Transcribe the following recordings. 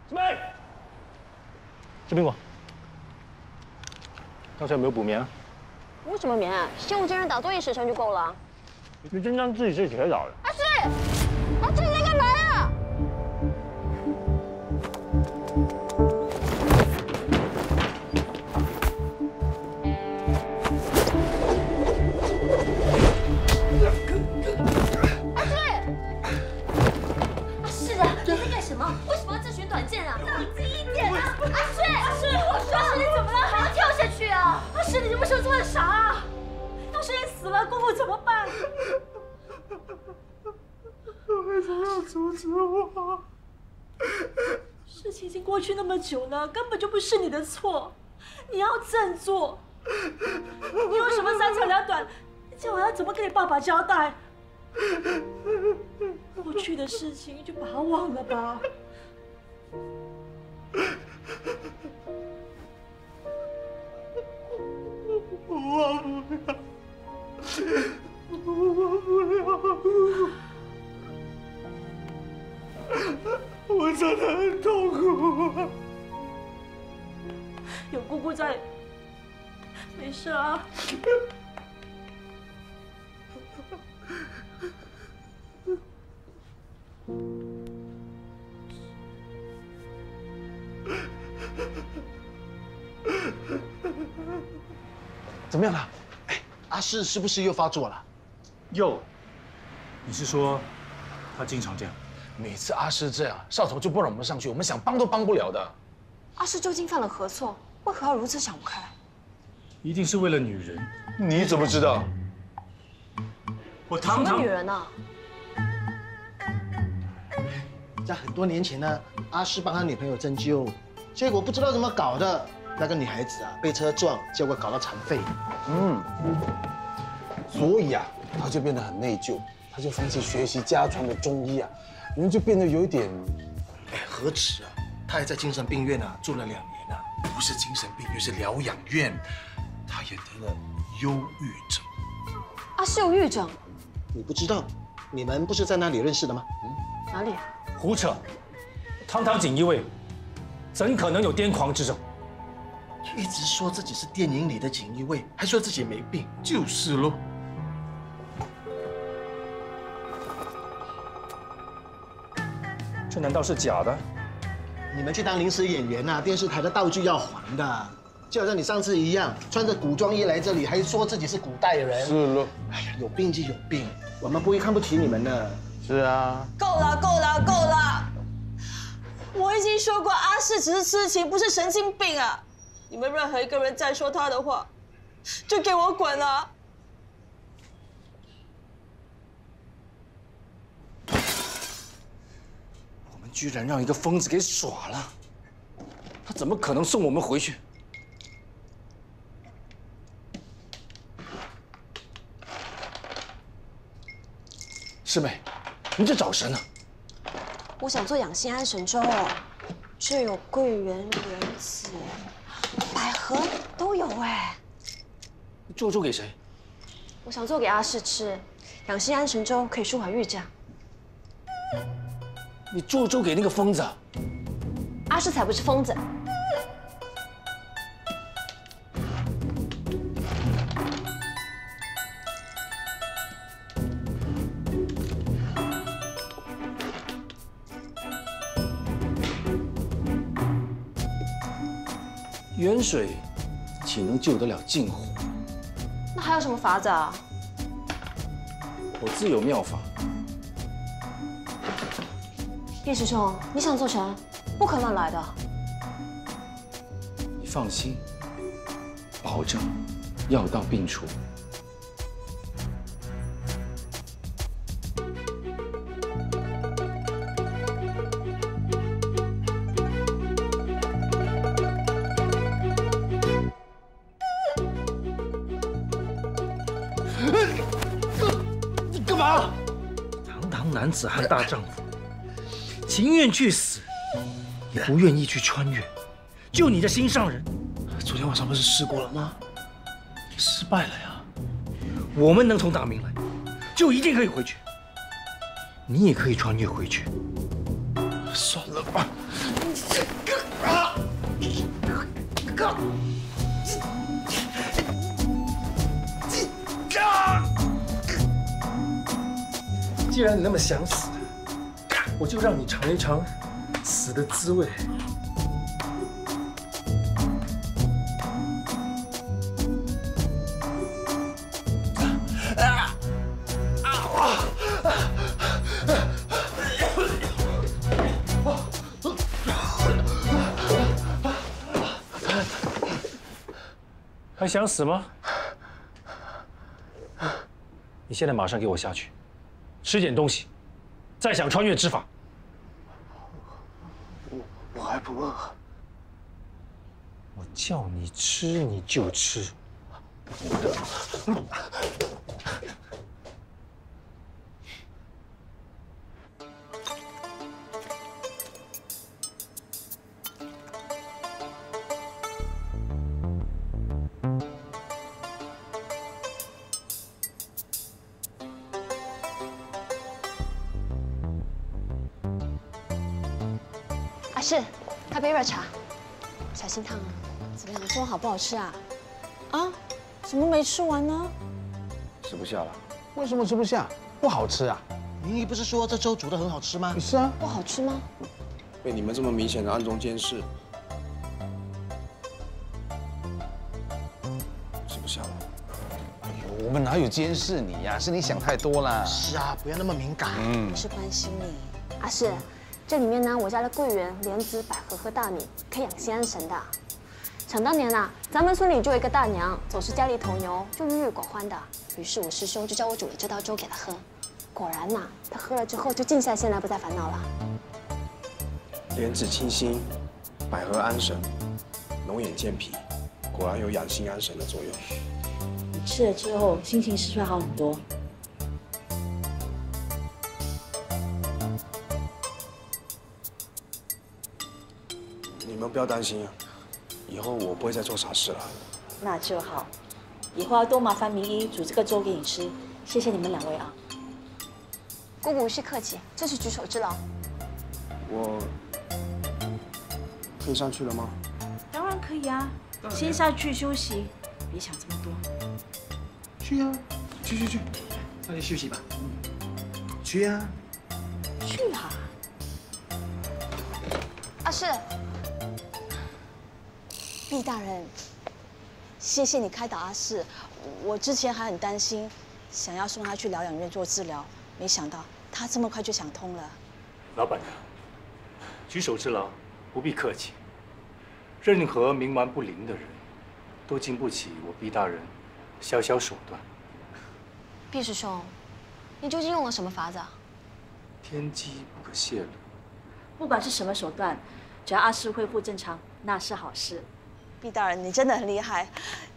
师妹，吃苹果。刚才有没有补眠啊？补什么眠？先我今天打作业时辰就够了。你真当自己是铁打的？阿诗，阿诗你在干嘛呀？ 为什么要自寻短见啊？冷静一点啊！阿诗，我说，阿诗你怎么了？还要跳下去啊？阿诗，你这么手做的啥啊？要是你死了，姑姑怎么办？为什么要阻止我？事情已经过去那么久了，根本就不是你的错，你要振作。你有什么三长两短，叫我要怎么跟你爸爸交代？ 过去的事情就把它忘了吧。我忘不了，我忘不了，我真的很痛苦啊！有姑姑在，没事啊。 怎么样了？哎，阿诗是不是又发作了？又，你是说他经常这样？每次阿诗这样，少头就不让我们上去，我们想帮都帮不了的。阿诗究竟犯了何错？为何要如此想不开？一定是为了女人。你怎么知道？我什么女人啊？ 在很多年前呢，阿诗帮他女朋友针灸，结果不知道怎么搞的，那个女孩子啊被车撞，结果搞到残废。所以啊，他就变得很内疚，他就放弃学习家传的中医啊，人就变得有一点……哎，何止啊，他还在精神病院啊住了2年啊，不是精神病院，是疗养院，他也得了忧郁症。阿诗有郁症？你不知道？你们不是在那里认识的吗？哪里啊？ 胡扯！堂堂锦衣卫，怎可能有癫狂之症？一直说自己是电影里的锦衣卫，还说自己没病，就是喽。这难道是假的？你们去当临时演员啊，电视台的道具要还的，就好像你上次一样，穿着古装衣来这里，还说自己是古代人。是喽。哎呀，有病就有病，我们不会看不起你们的。是啊。够了，够了，够了！我已经说过，阿诗只是痴情，不是神经病啊！你们任何一个人再说他的话，就给我滚了！我们居然让一个疯子给耍了，他怎么可能送我们回去？ 师妹，你这找神呢？我想做养心安神粥，这有桂圆、莲子、百合都有哎。你做粥给谁？我想做给阿诗吃，养心安神粥可以舒缓郁症。你做粥给那个疯子啊？阿诗才不是疯子。 远水岂能救得了近火？那还有什么法子啊？我自有妙法。叶师兄，你想做成，不可乱来的。你放心，保证药到病除。你干嘛？堂堂男子汉大丈夫，情愿去死，也不愿意去穿越，救你的心上人。昨天晚上不是试过了吗？失败了呀！我们能从大明来，就一定可以回去。你也可以穿越回去。算了吧，既然你那么想死，我就让你尝一尝死的滋味。还想死吗？你现在马上给我下去，吃点东西，再想穿越之法。我还不饿。我叫你吃你就吃。阿世，开杯热茶，小心烫啊！怎么样，粥好不好吃啊？啊？怎么没吃完呢？吃不下了。为什么吃不下？不好吃啊！明仪不是说这粥煮得很好吃吗？是啊。不好吃吗？被你们这么明显的暗中监视，吃不下了。我们哪有监视你呀？是你想太多啦。是啊，不要那么敏感。我是关心你。阿世，这里面呢，我加了桂圆、莲子、百合和大米，可以养心安神的。想当年呐，咱们村里就有一个大娘，总是家里头牛，就郁郁寡欢的。于是我师兄就教我煮了这道粥给她喝。果然呐，她喝了之后就静下心来，不再烦恼了。莲子清心，百合安神，龙眼健脾，果然有养心安神的作用。你吃了之后，心情是不是好很多？你们不要担心啊，以后我不会再做傻事了。那就好，以后要多麻烦明仪煮这个粥给你吃。谢谢你们2位啊。姑姑无需客气，这是举手之劳。我可以上去了吗？当然可以啊，先下去休息，别想这么多。去啊，去，那就休息吧。去啊。去啊！阿世，毕大人，谢谢你开导阿世。我之前还很担心，想要送他去疗养院做治疗，没想到他这么快就想通了。老板娘，举手之劳，不必客气。任何冥顽不灵的人，都经不起我毕大人小小手段。毕师兄，你究竟用了什么法子啊？天机不可泄露。不管是什么手段，只要阿世恢复正常，那是好事。毕大人，你真的很厉害，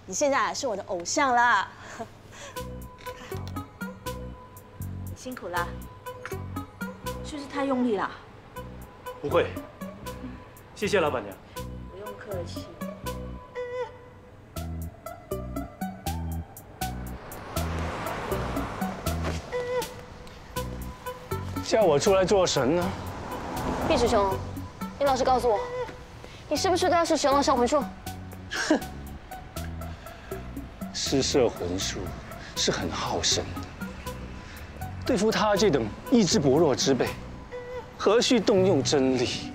你现在是我的偶像啦！太好了，你辛苦啦，是不是太用力啦？不会，谢谢老板娘。不用客气。叫我出来做神呢？毕师兄，你老实告诉我，你是不是对阿世使用了摄魂术？哼，施摄魂术是很耗神的，对付他这等意志薄弱之辈，何须动用真力？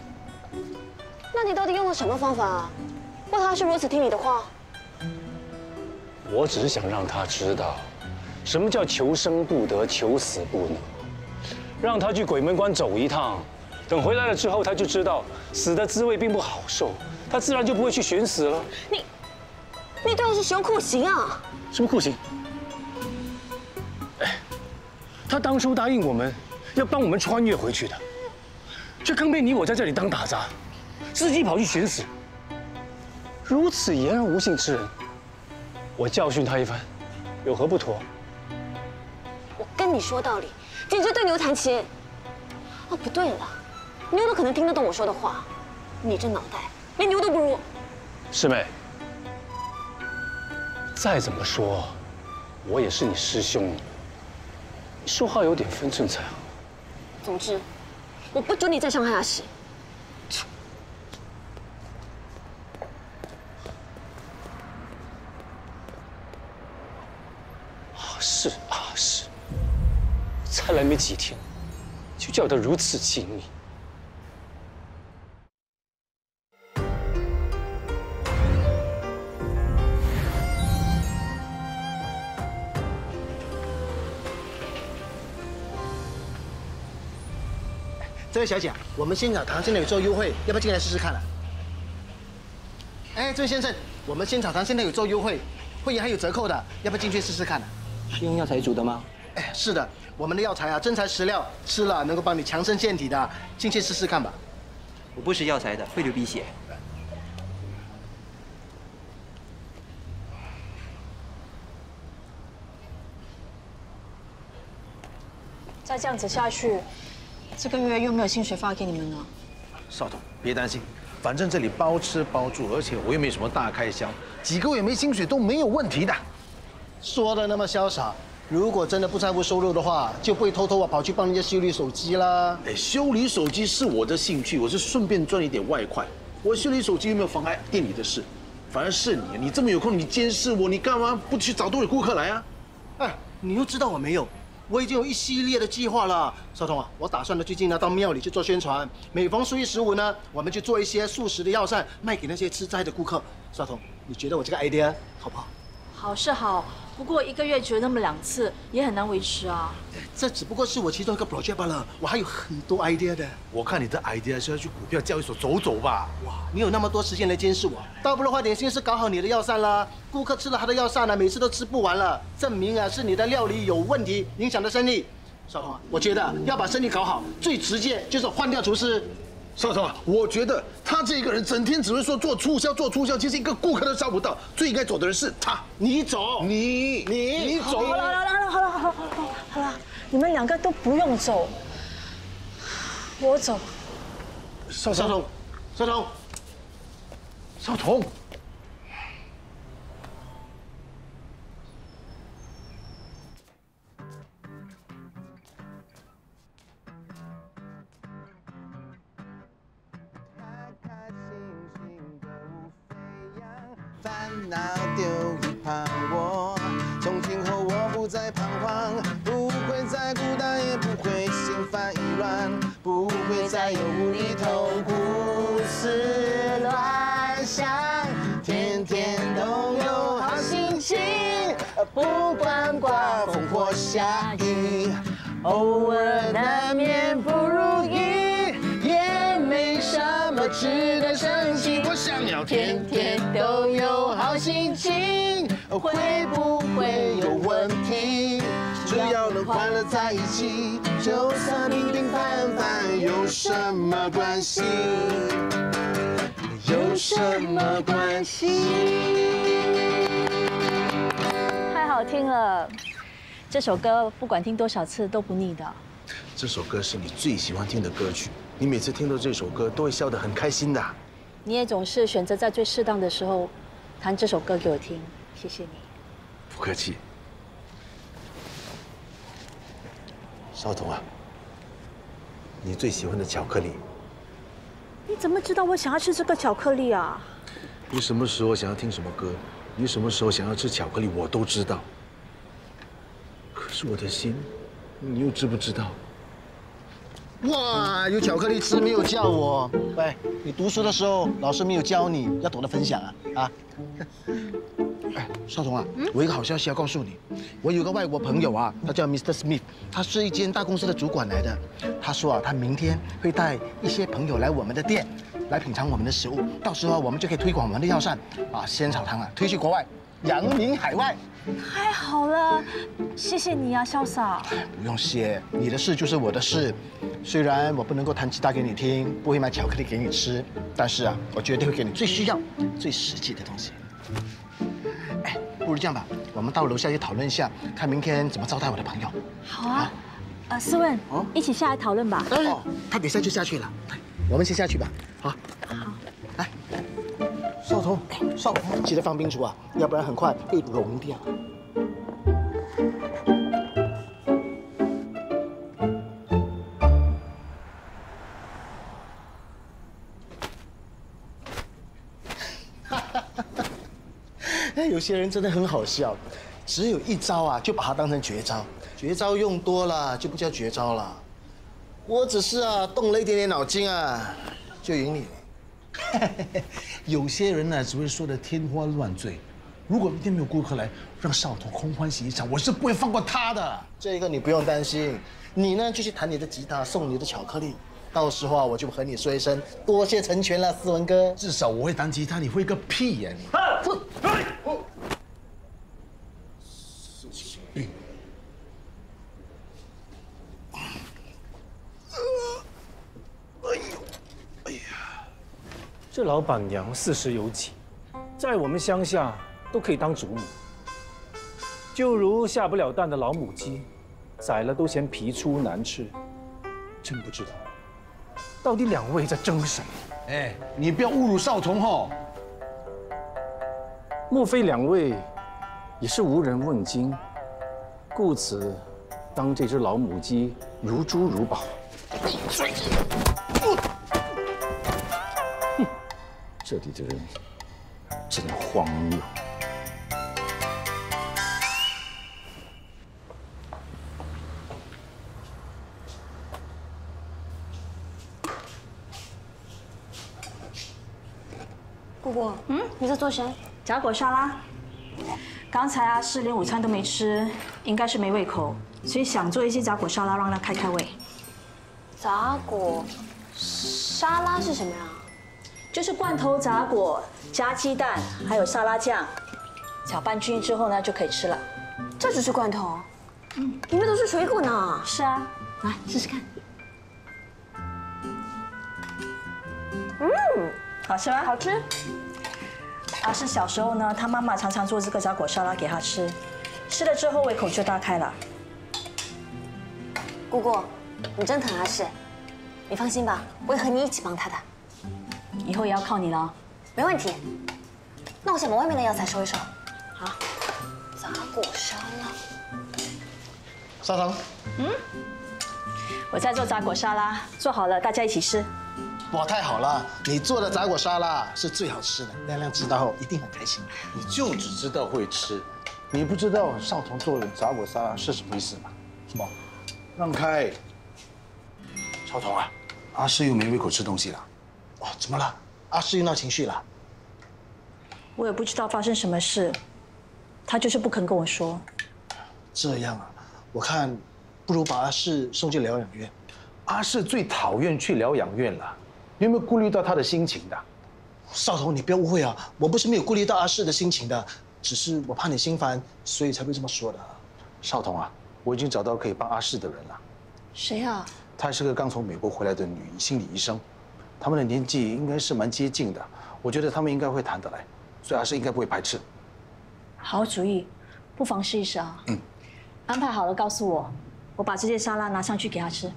那你到底用了什么方法啊？为何他是如此听你的话？我只是想让他知道，什么叫求生不得，求死不能。让他去鬼门关走一趟，等回来了之后，他就知道死的滋味并不好受，他自然就不会去寻死了。你对我是使用酷刑啊？什么酷刑？哎，他当初答应我们要帮我们穿越回去的，却更被你我在这里当打杂，自己跑去寻死。如此言而无信之人，我教训他一番，有何不妥？我跟你说道理，简直对牛弹琴。哦，不对了，牛都可能听得懂我说的话，你这脑袋连牛都不如。师妹，再怎么说，我也是你师兄，你说话有点分寸才好。总之，我不准你再伤害阿喜。才来没几天，就叫得如此亲密。这位小姐，我们仙草堂现在有做优惠，要不要进来试试看啊？哎，这位先生，我们仙草堂现在有做优惠，会员还有折扣的，要不要进去试试看啊？是用药材煮的吗？哎，是的，我们的药材啊，真材实料，吃了能够帮你强身健体的，进去试试看吧。我不吃药材的，会流鼻血。再这样子下去，这个月又没有薪水发给你们了。少董，别担心，反正这里包吃包住，而且我又没什么大开销，几个月没薪水都没有问题的。说的那么潇洒，如果真的不在乎收入的话，就不会偷偷跑去帮人家修理手机啦。哎，修理手机是我的兴趣，我是顺便赚一点外快。我修理手机又没有妨碍店里的事，反而是你这么有空，你监视我，你干嘛不去找多点顾客来啊？哎，你又知道我没有？我已经有一系列的计划了，少彤啊，我打算呢最近呢到庙里去做宣传，每逢初一十五呢，我们就做一些素食的药膳卖给那些吃斋的顾客。少彤，你觉得我这个 idea 好不好？好是好，不过一个月只有那么2次，也很难维持啊。这只不过是我其中一个 project 罢了，我还有很多 idea 的。我看你的 idea 是要去股票交易所走走吧？哇，你有那么多时间来监视我，倒不如花点心思搞好你的药膳啦。顾客吃了他的药膳呢，每次都吃不完了，证明啊是你的料理有问题，影响了生意。少彤啊，我觉得要把生意搞好，最直接就是换掉厨师。少彤啊，我觉得他这个人整天只会说做促销，其实一个顾客都招不到。最应该走的人是他，你走，你走。好了，你们2个都不用走，我走。少彤。烦恼丢一旁，我从今后我不再彷徨，不会再孤单，也不会心烦意乱，不会再有无厘头胡思乱想，天天都有好心情，不管刮风或下雨，偶尔难免不如意，也没什么值得生气。我想要天天都有好心情，会不会有问题？只要能快乐在一起，就算平平凡凡，有什么关系？有什么关系？太好听了，这首歌不管听多少次都不腻的。这首歌是你最喜欢听的歌曲，你每次听到这首歌都会笑得很开心的。你也总是选择在最适当的时候弹这首歌给我听，谢谢你。不客气。少彤啊，你最喜欢的巧克力？你怎么知道我想要吃这个巧克力啊？你什么时候想要听什么歌，你什么时候想要吃巧克力，我都知道。可是我的心，你又知不知道？哇，有巧克力吃没有叫我？喂，你读书的时候老师没有教你要懂得分享啊？哎，少彤啊，我有一个好消息要告诉你，我有个外国朋友啊，他叫 Mr. Smith， 他是一间大公司的主管来的。他说啊，他明天会带一些朋友来我们的店，来品尝我们的食物，到时候我们就可以推广我们的药膳，把仙草堂啊推去国外，扬名海外。太好了，谢谢你啊，潇洒。不用谢，你的事就是我的事。虽然我不能够弹吉他给你听，不会买巧克力给你吃，但是啊，我绝对会给你最需要、最实际的东西。哎，不如这样吧，我们到楼下去讨论一下，看明天怎么招待我的朋友。好啊，思问，一起下来讨论吧。哦，他等一下就下去了，我们先下去吧。好，好，来，少彤，记得放冰橱啊，要不然很快会融掉。哎，有些人真的很好笑，只有一招啊，就把它当成绝招。绝招用多了就不叫绝招了。我只是动了一点点脑筋就赢你了。有些人呢只会说的天花乱坠。如果明天没有顾客来，让少彤空欢喜一场，我是不会放过他的。这个你不用担心，你呢就去弹你的吉他，送你的巧克力。到时候我就和你说一声多谢成全了，思文哥。至少我会弹吉他，你会个屁呀你！这老板娘40有几，在我们乡下都可以当主母。就如下不了蛋的老母鸡，宰了都嫌皮粗难吃。真不知道，到底2位在争什么？哎，你不要侮辱少彤哦！莫非2位也是无人问津，故此当这只老母鸡如珠如宝？闭嘴！哼，这里的人真荒谬。姑姑，你在做什么？杂果沙拉。刚才阿诗连午餐都没吃，应该是没胃口，所以想做一些杂果沙拉让他开开胃。杂果沙拉是什么呀？就是罐头杂果加鸡蛋，还有沙拉酱，搅拌均匀之后呢就可以吃了。这只是罐头？里面都是水果呢。是啊，来试试看。好吃吗？好吃。阿诗小时候呢，她妈妈常常做这个杂果沙拉给她吃，吃了之后胃口就大开了。姑姑，你真疼阿诗，你放心吧，我会和你一起帮她的。以后也要靠你了。没问题。那我先把外面的药材收一收。好，杂果沙拉。少彤，我在做杂果沙拉，做好了大家一起吃。哇，太好了！你做的杂果沙拉是最好吃的，亮亮知道后一定很开心。你就只知道会吃，你不知道少彤做的杂果沙拉是什么意思吗？什么？让开！少彤啊，阿诗又没胃口吃东西了。哦，怎么了？阿诗又闹情绪了？我也不知道发生什么事，他就是不肯跟我说。这样啊，我看不如把阿诗送进疗养院。阿诗最讨厌去疗养院了，你有没有顾虑到她的心情的？少彤，你不要误会啊，我不是没有顾虑到阿诗的心情的，只是我怕你心烦，所以才会这么说的。少彤啊，我已经找到可以帮阿诗的人了。谁啊？她是个刚从美国回来的女心理医生，他们的年纪应该是蛮接近的，我觉得他们应该会谈得来，所以阿诗应该不会排斥。好主意，不妨试一试啊。安排好了告诉我，我把这些沙拉拿上去给他吃。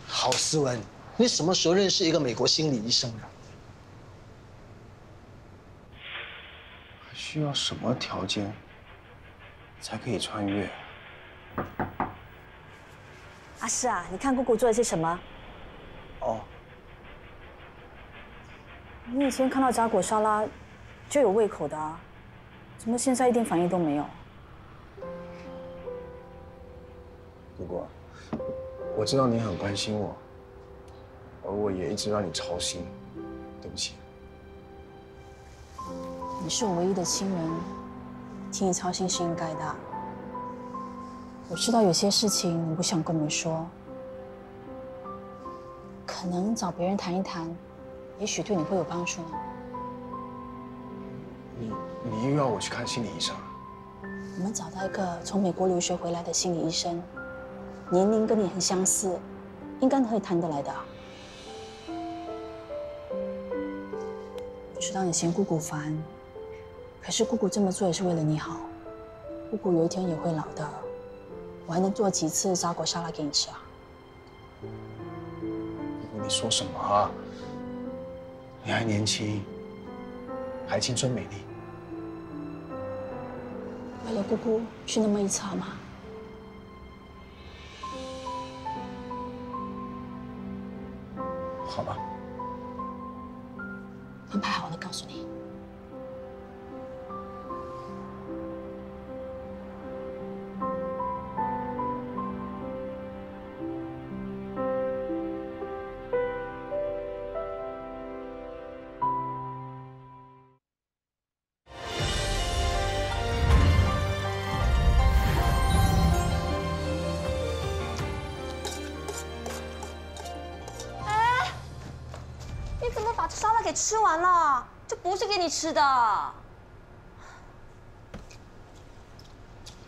好，思文，你什么时候认识一个美国心理医生的？还需要什么条件才可以穿越？阿诗啊，你看姑姑做了些什么？哦，你以前看到杂果沙拉就有胃口的啊，怎么现在一点反应都没有？不过，我知道你很关心我，而我也一直让你操心，对不起。你是我唯一的亲人，替你操心是应该的。我知道有些事情你不想跟我们说，可能找别人谈一谈，也许对你会有帮助呢。你又要我去看心理医生？我们找到一个从美国留学回来的心理医生，年龄跟你很相似，应该可以谈得来的。我知道你嫌姑姑烦，可是姑姑这么做也是为了你好。姑姑有一天也会老的，我还能做几次杂果沙拉给你吃啊？你说什么啊？你还年轻，还青春美丽。为了姑姑去那么一次好吗？好吧。安排好了告诉你。给吃完了，这不是给你吃的。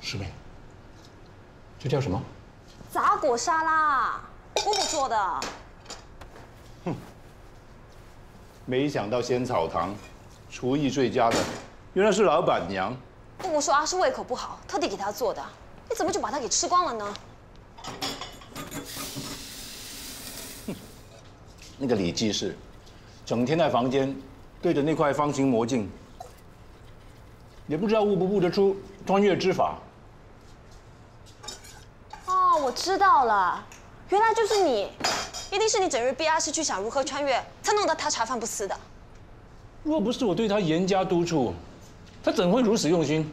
师妹，这叫什么？杂果沙拉，姑姑做的。没想到仙草堂厨艺最佳的，原来是老板娘。姑姑说阿是胃口不好，特地给她做的。你怎么就把它给吃光了呢？那个李记士，整天在房间对着那块方形魔镜，也不知道悟不悟得出穿越之法。哦，我知道了，原来就是你，一定是你整日逼阿诗去想如何穿越，才弄得他茶饭不思的。若不是我对他严加督促，他怎会如此用心？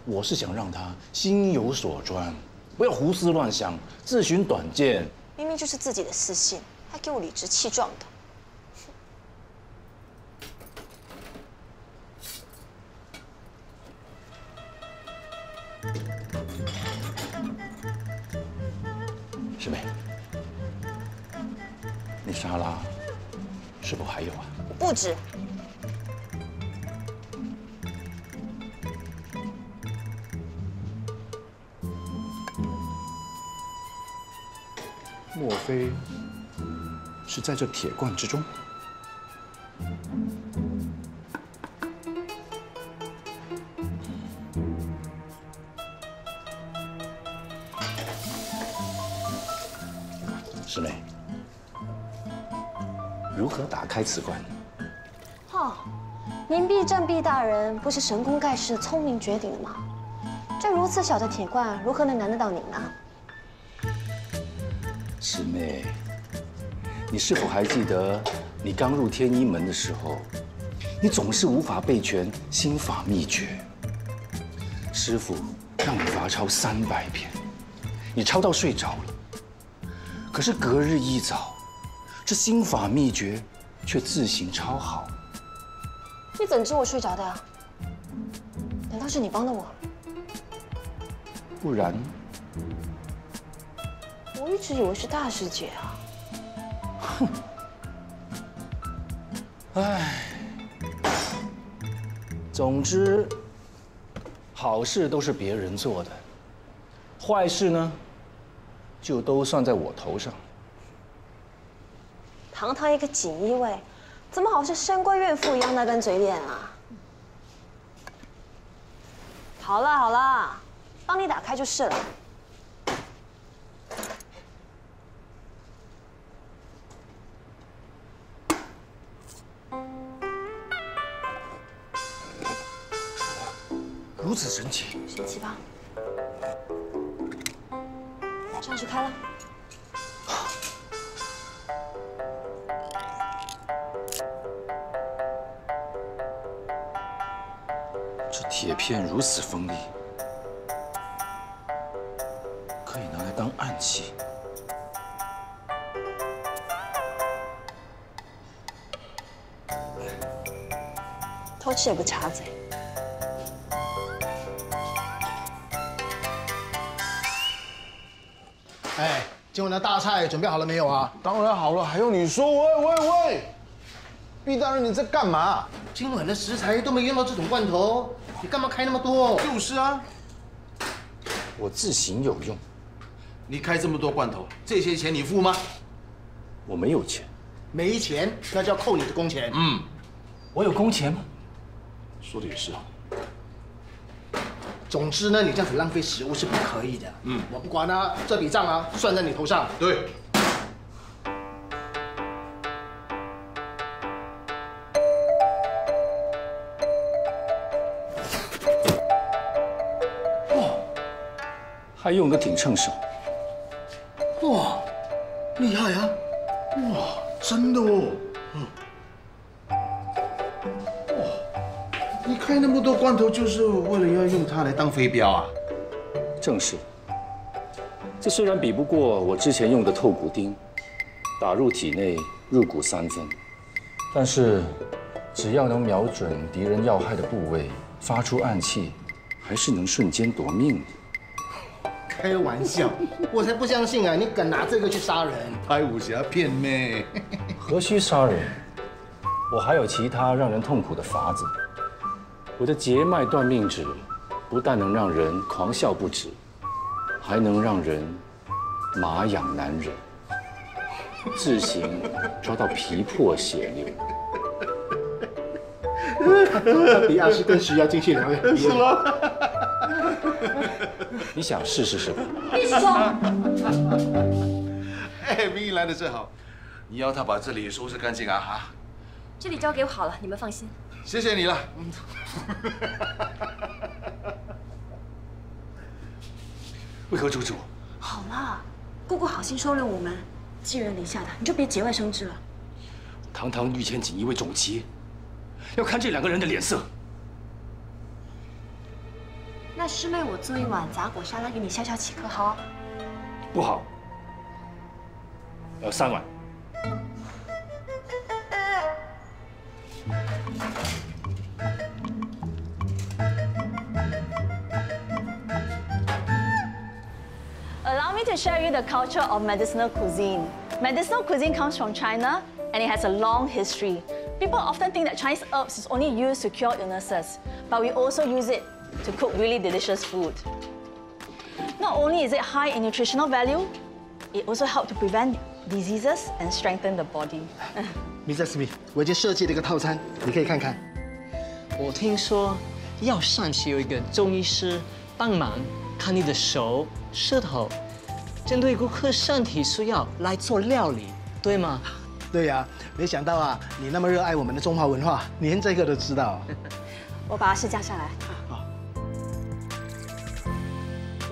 我是想让他心有所专，不要胡思乱想，自寻短见。明明就是自己的私心，还给我理直气壮的。师妹，那沙拉是否还有啊？不止。莫非是在这铁罐之中？师妹，如何打开此罐？哦，您毕正毕大人不是神功盖世、聪明绝顶的吗？这如此小的铁罐，如何能难得到您呢？师妹，你是否还记得你刚入天一门的时候，你总是无法背全心法秘诀。师父让你罚抄300遍，你抄到睡着了。可是隔日一早，这心法秘诀却自行抄好。你怎知我睡着的啊？难道是你帮的我？不然，我一直以为是大师姐啊。哼，唉，总之，好事都是别人做的，坏事呢，就都算在我头上。堂堂一个锦衣卫，怎么好像深闺怨妇一样那根嘴脸啊？好了好了，帮你打开就是了。如此神奇，神奇吧？钥匙开了。这铁片如此锋利，可以拿来当暗器。偷吃也不插嘴。哎，今晚的大菜准备好了没有啊？当然好了，还用你说？喂，毕大人你在干嘛？今晚的食材都没用到这种罐头，你干嘛开那么多？就是啊，我自行有用。你开这么多罐头，这些钱你付吗？我没有钱。没钱，那就要扣你的工钱。嗯，我有工钱吗？说的也是啊。总之呢，你这样子浪费食物是不可以的。嗯，我不管啊，这笔账啊算在你头上。对。哇，还用得挺趁手。哇，厉害啊！哇，真的哦。你开那么多罐头，就是为了要用它来当飞镖啊？正是。这虽然比不过我之前用的透骨钉，打入体内入骨3分，但是只要能瞄准敌人要害的部位，发出暗器，还是能瞬间夺命的。开玩笑，我才不相信啊！你敢拿这个去杀人？拍武侠片咩？何须杀人？我还有其他让人痛苦的法子。我的节脉断命指，不但能让人狂笑不止，还能让人麻痒难忍，自行抓到皮破血流。他比阿诗更需要进去疗养。是吗？你想试试吧？闭手！哎，明义来的正好，你要他把这里收拾干净啊！哈，这里交给我好了，你们放心。谢谢你了。为何阻止我？好啦，姑姑好心收留我们，寄人篱下的，你就别节外生枝了。堂堂御前锦衣卫总旗，要看这2个人的脸色。那师妹，我做一碗杂果沙拉给你消消气，可好？不好，要3碗。Allow me to share you the culture of medicinal cuisine. Medicinal cuisine comes from China and it has a long history. People often think that Chinese herbs is only used to cure illnesses, but we also use it to cook really delicious food. Not only is it high in nutritional value, it also helps to prevent diseases and strengthen the body. Mr. Smith， 我已经设计了一个套餐，你可以看看。我听说药膳是有一个中医师帮忙看你的手、舌头，针对顾客身体需要来做料理，对吗？对呀，没想到啊，你那么热爱我们的中华文化，连这个都知道。我把试驾下来。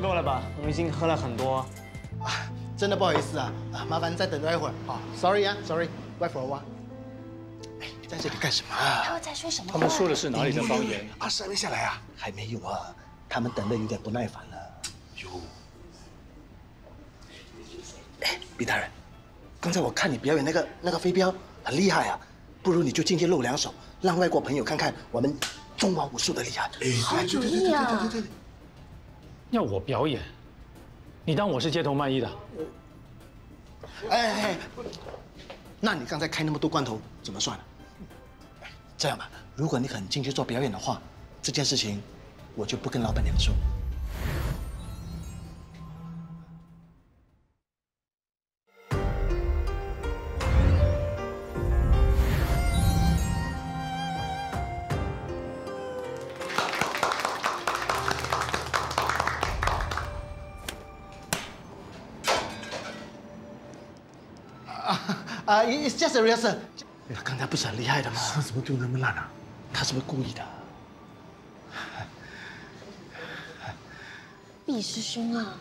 够了吧？我们已经喝了很多。真的不好意思啊，麻烦再等多一会儿。好 ，Sorry 啊 ，Sorry，wait for a while。哎，你在这里干什么啊？他们在说什么？他们说的是哪里的方言？阿诗还没下来啊？还没有啊，他们等得有点不耐烦了。哟，哎，毕大人，刚才我看你表演那个飞镖很厉害啊，不如你就进去露2手，让外国朋友看看我们中华武术的厉害。好主意啊！要我表演？你当我是街头卖艺的？哎，那你刚才开那么多罐头怎么算呢？这样吧，如果你肯进去做表演的话，这件事情我就不跟老板娘说。It's just a rehearsal。刚才不是很厉害的吗？他怎么就那么烂啊？他是不是故意的？毕师兄啊，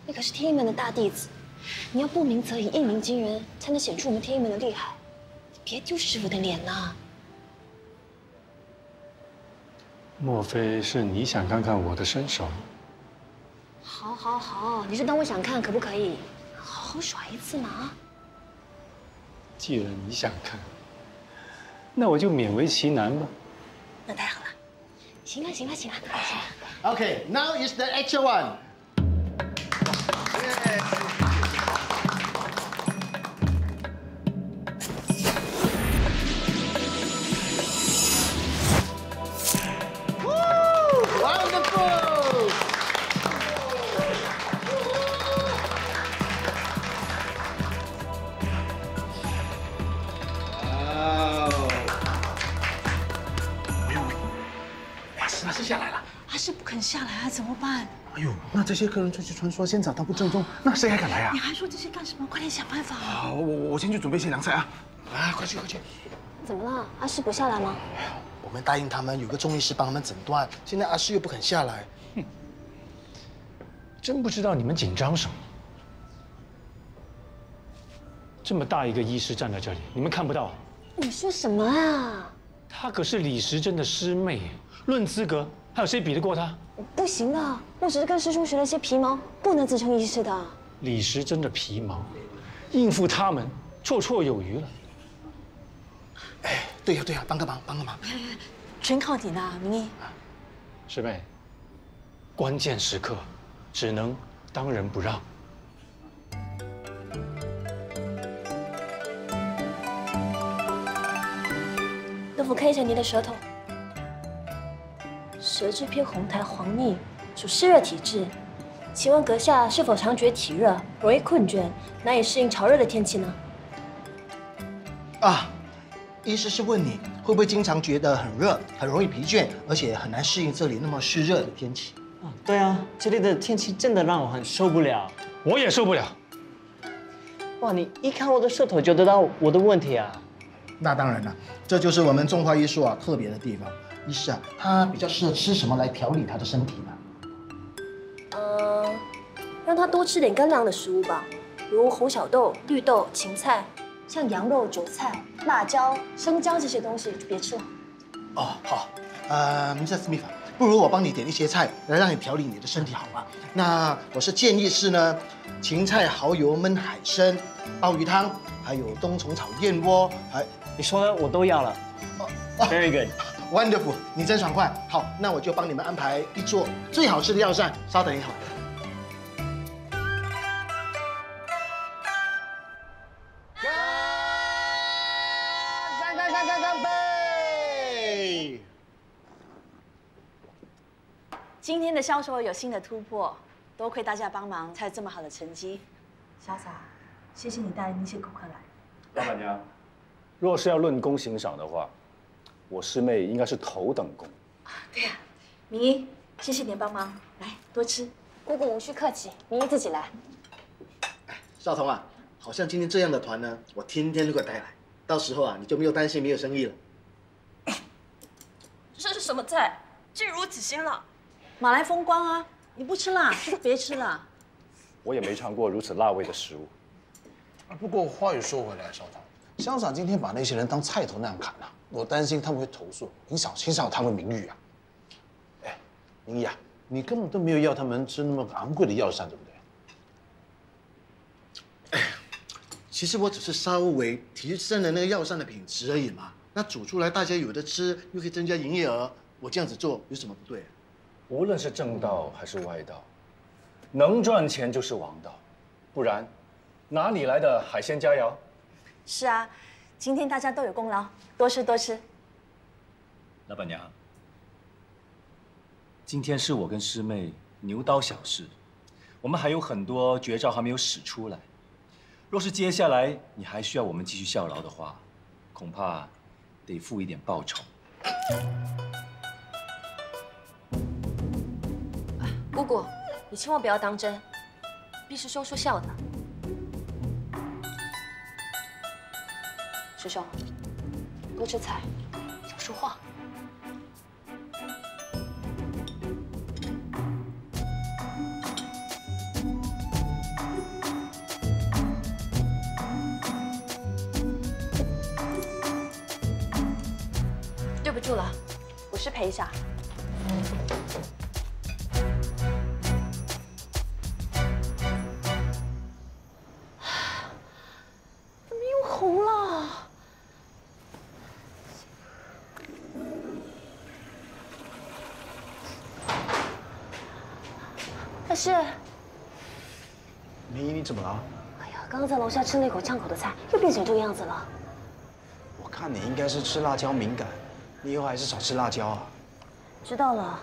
你可是天一门的大弟子，你要不鸣则已，一鸣惊人，才能显出我们天一门的厉害。你别丢师傅的脸呐！莫非是你想看看我的身手？好，你就当我想看，可不可以？好好耍一次嘛！既然你想看，那我就勉为其难吧。那太好了，行了。Okay, now is the actual one. Wonderful! 阿诗下来了。阿诗不肯下来啊，怎么办？哎呦，那这些客人出去传说现场他不正宗，那谁还敢来啊？你还说这些干什么？快点想办法！好，我先去准备些凉菜啊！啊，快去！怎么了？阿诗不下来吗？我们答应他们有个中医师帮他们诊断，现在阿诗又不肯下来。真不知道你们紧张什么。这么大一个医师站在这里，你们看不到？你说什么啊？她可是李时珍的师妹，论资格，还有谁比得过她？不行的，我只是跟师兄学了些皮毛，不能自称医师的。李时珍的皮毛，应付他们绰绰有余了。哎，对呀，帮个忙。全靠你了，明义。师妹，关键时刻只能当仁不让。师傅看一下您的舌头，舌质偏红苔黄腻，属湿热体质。请问阁下是否常觉体热，容易困倦，难以适应潮热的天气呢？啊，医师是问你会不会经常觉得很热，很容易疲倦，而且很难适应这里那么湿热的天气？对啊，这里的天气真的让我很受不了。我也受不了。哇，你一看我的舌头就知道我的问题啊。那当然了，这就是我们中华医术啊特别的地方。医师啊，他比较适合吃什么来调理他的身体呢？让他多吃点干凉的食物吧，如红小豆、绿豆、芹菜，像羊肉、韭菜、辣椒、生姜这些东西就别吃了。哦，好，Mr. Smith， 不如我帮你点一些菜来让你调理你的身体好吗？那我是建议是呢，芹菜蚝油焖海参、鲍鱼汤，还有冬虫草燕窝，你说的我都要了。Very good， wonderful， 你真爽快。好，那我就帮你们安排一桌最好吃的药膳，稍等一会儿。干杯！今天的销售有新的突破，多亏大家帮忙才有这么好的成绩。潇洒，谢谢你带那些顾客来。老板娘，若是要论功行赏的话，我师妹应该是头等功。对呀，明一，谢谢你的帮忙，来多吃。姑姑无需客气，明一自己来。少彤啊，好像今天这样的团呢，我天天都给带来，到时候啊，你就没有担心没有生意了。这是什么菜？竟如此辛辣！马来风光啊，你不吃辣就别吃了。我也没尝过如此辣味的食物。不过话又说回来，少棠，乡长今天把那些人当菜头那样砍啊，我担心他们会投诉，影响他们名誉啊。哎，明义啊，你根本都没有要他们吃那么昂贵的药膳，对不对？其实我只是稍微提升了那个药膳的品质而已嘛。那煮出来大家有的吃，又可以增加营业额，我这样子做有什么不对？无论是正道还是歪道，能赚钱就是王道，不然哪里来的海鲜佳肴？是啊，今天大家都有功劳，多吃多吃。老板娘，今天是我跟师妹牛刀小试，我们还有很多绝招还没有使出来。若是接下来你还需要我们继续效劳的话，恐怕得付一点报酬。姑姑，你千万不要当真，必是说笑的。师兄，多吃菜，少说话。对不住了，我是陪一下。怎么又红了？老师，明义，你怎么了？哎呀，刚刚在楼下吃了一口呛口的菜，又变成这个样子了。我看你应该是吃辣椒敏感，你以后还是少吃辣椒啊。知道了。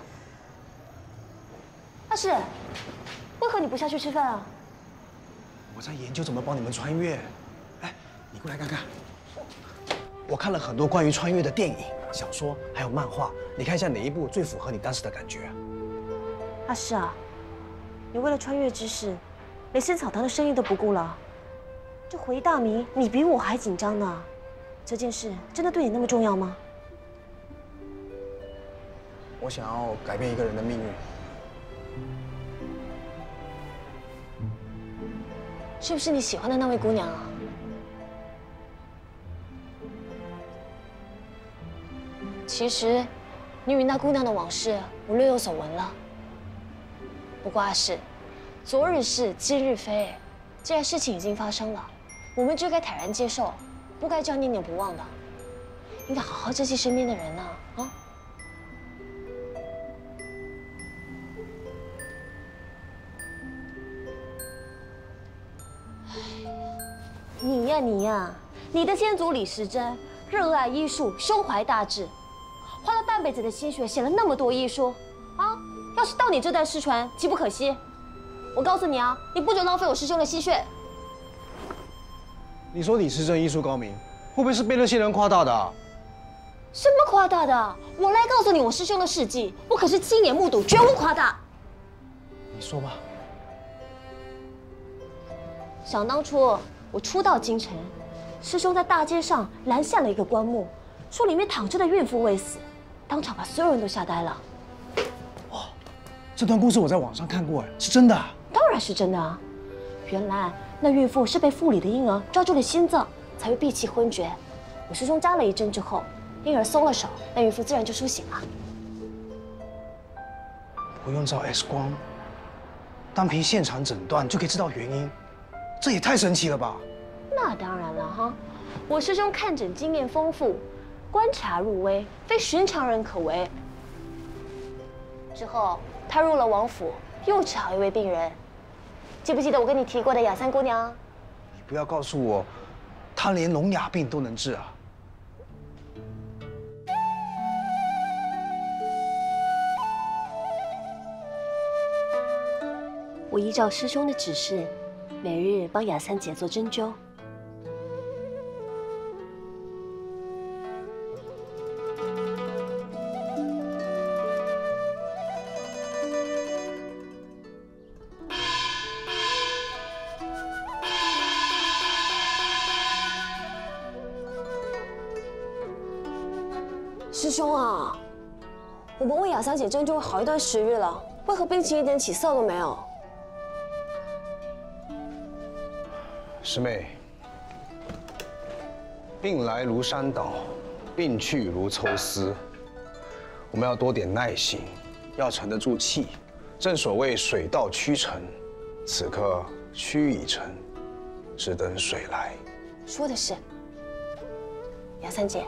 阿世，为何你不下去吃饭啊？我在研究怎么帮你们穿越。哎，你过来看看。我看了很多关于穿越的电影、小说，还有漫画，你看一下哪一部最符合你当时的感觉啊？阿世啊，你为了穿越知识，连仙草堂的生意都不顾了。这回大明，你比我还紧张呢。这件事真的对你那么重要吗？我想要改变一个人的命运。是不是你喜欢的那位姑娘啊？其实，你与那姑娘的往事，我略有所闻了。不过阿世，昨日事今日非，既然事情已经发生了，我们就该坦然接受，不该这样念念不忘的。应该好好珍惜身边的人呢，啊！你呀，你的先祖李时珍，热爱艺术，胸怀大志，花了半辈子的心血写了那么多艺书，啊，要是到你这代失传，岂不可惜？我告诉你啊，你不准浪费我师兄的心血。你说你师承艺术高明，会不会是被那些人夸大的啊？什么夸大的？我来告诉你，我师兄的事迹，我可是亲眼目睹，绝无夸大。你说吧。想当初我初到京城，师兄在大街上拦下了一个棺木，说里面躺着的孕妇未死，当场把所有人都吓呆了。哇，这段故事我在网上看过，是真的啊？当然是真的啊！原来那孕妇是被腹里的婴儿抓住了心脏，才会闭气昏厥。我师兄扎了一针之后，婴儿松了手，那孕妇自然就苏醒了。不用照 X 光，单凭现场诊断就可以知道原因，这也太神奇了吧？那当然了哈，我师兄看诊经验丰富，观察入微，非寻常人可为。之后他入了王府，又治好一位病人。记不记得我跟你提过的雅三姑娘？你不要告诉我，她连聋哑病都能治啊！我依照师兄的指示，每日帮雅三姐做针灸。师兄啊，我们为雅三姐针灸好一段时日了，为何病情一点起色都没有？师妹，病来如山倒，病去如抽丝。我们要多点耐心，要沉得住气。正所谓水到渠成，此刻曲已成，只等水来。说的是，雅三姐，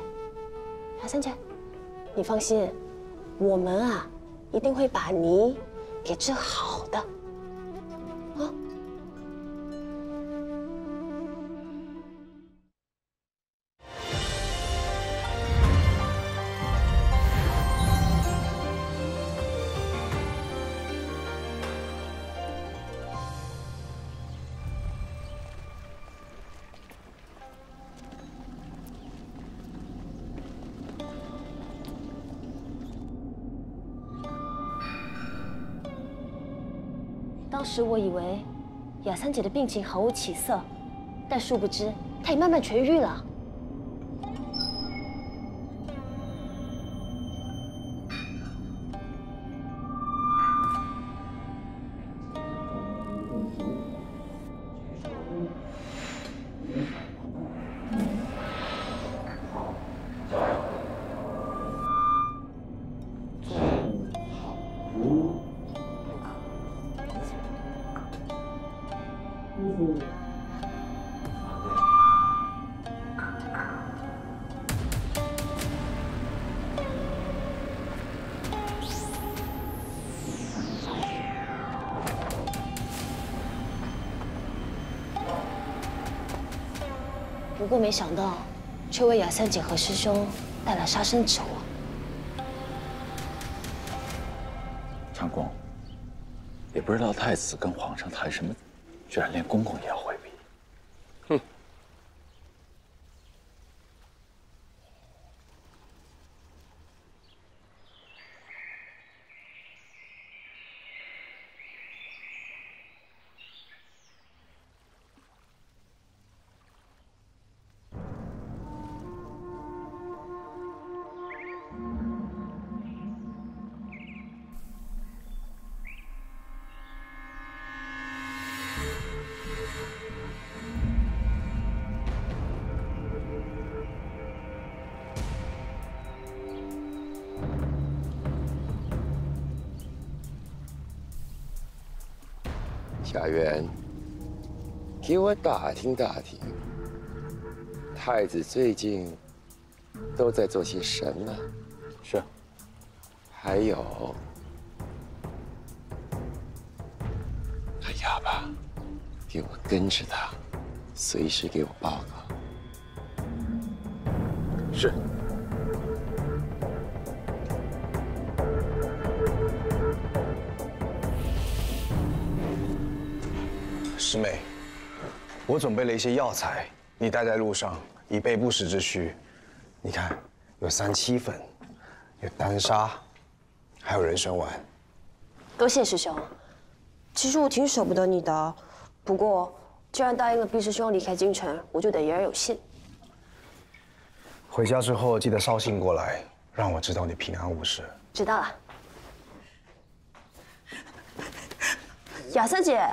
雅三姐，你放心，我们啊一定会把你给治好的。啊。当时我以为雅三姐的病情毫无起色，但殊不知她已慢慢痊愈了。不过没想到，却为雅三姐和师兄带来杀身之祸。长公，也不知道太子跟皇上谈什么，居然连公公也要回避。哼！贾元，给我打听打听，太子最近都在做些什么？是。还有，他哑巴，给我跟着他，随时给我报告。是。师妹，我准备了一些药材，你带在路上，以备不时之需。你看，有3七粉，有丹砂，还有人参丸。多谢师兄。其实我挺舍不得你的，不过既然答应了毕师兄离开京城，我就得言而有信。回家之后记得捎信过来，让我知道你平安无事。知道了。雅三姐，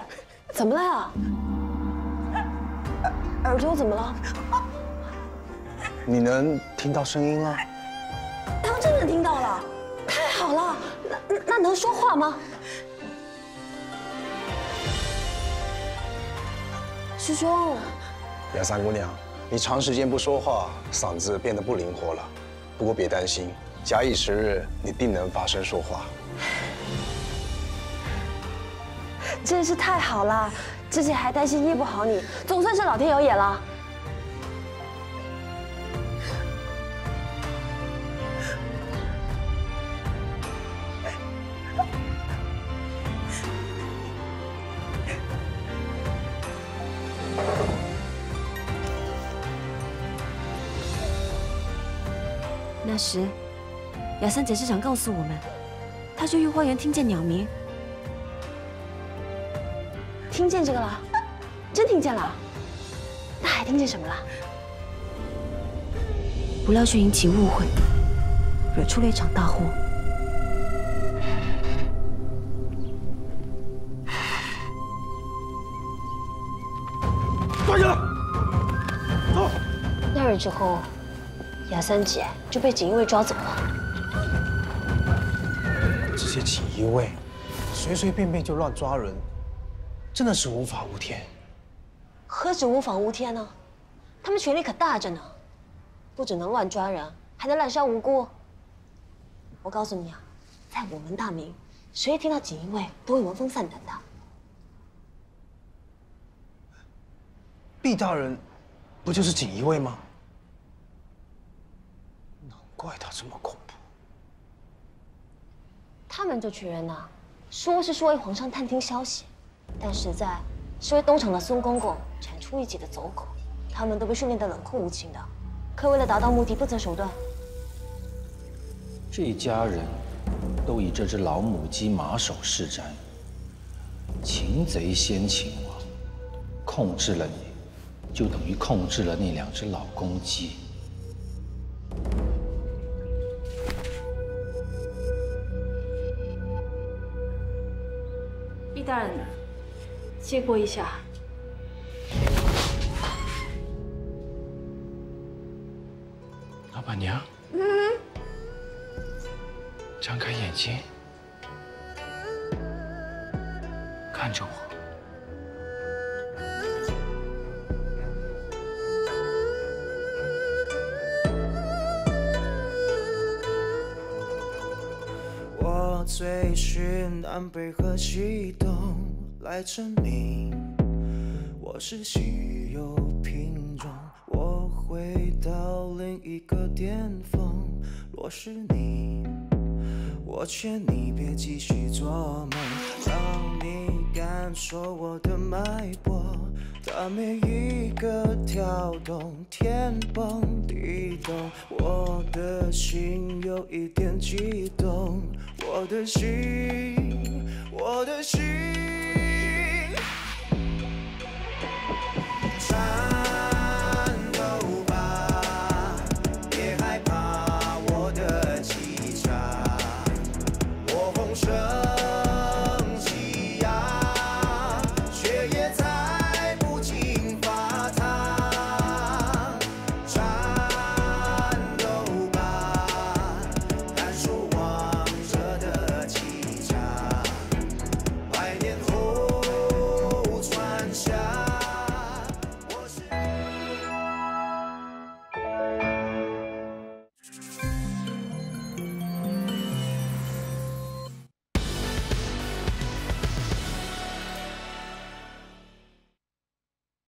怎么了呀？耳朵怎么了？你能听到声音了？当真的听到了，太好了。那能说话吗？师兄。雅三姑娘，你长时间不说话，嗓子变得不灵活了。不过别担心，假以时日，你定能发声说话。真是太好了，之前还担心医不好你，总算是老天有眼了。那时，雅三姐是想告诉我们，她去御花园听见鸟鸣。听见这个了，真听见了。那还听见什么了？不料却引起误会，惹出了一场大祸。抓起来！走。那日之后，雅三姐就被锦衣卫抓走了。这些锦衣卫，随随便便就乱抓人。真的是无法无天。何止无法无天呢？他们权力可大着呢，不只能乱抓人，还能滥杀无辜。我告诉你啊，在我们大明，谁一听到锦衣卫都会闻风丧胆的。毕大人，不就是锦衣卫吗？难怪他这么恐怖。他们这群人呢，说是为皇上探听消息。但实在是为东厂的孙公公铲除异己的走狗，他们都被训练得冷酷无情的，可为了达到目的不择手段。这一家人都以这只老母鸡马首是瞻，擒贼先擒王，控制了你，就等于控制了那2只老公鸡。毕大人。借过一下。老板娘，张开眼睛，看着我。我追寻南北和西东。来证明我是稀有品种，我回到另一个巅峰。若是你，我劝你别继续做梦，让你感受我的脉搏，它每一个跳动，天崩地动，我的心有一点悸动，我的心，我的心。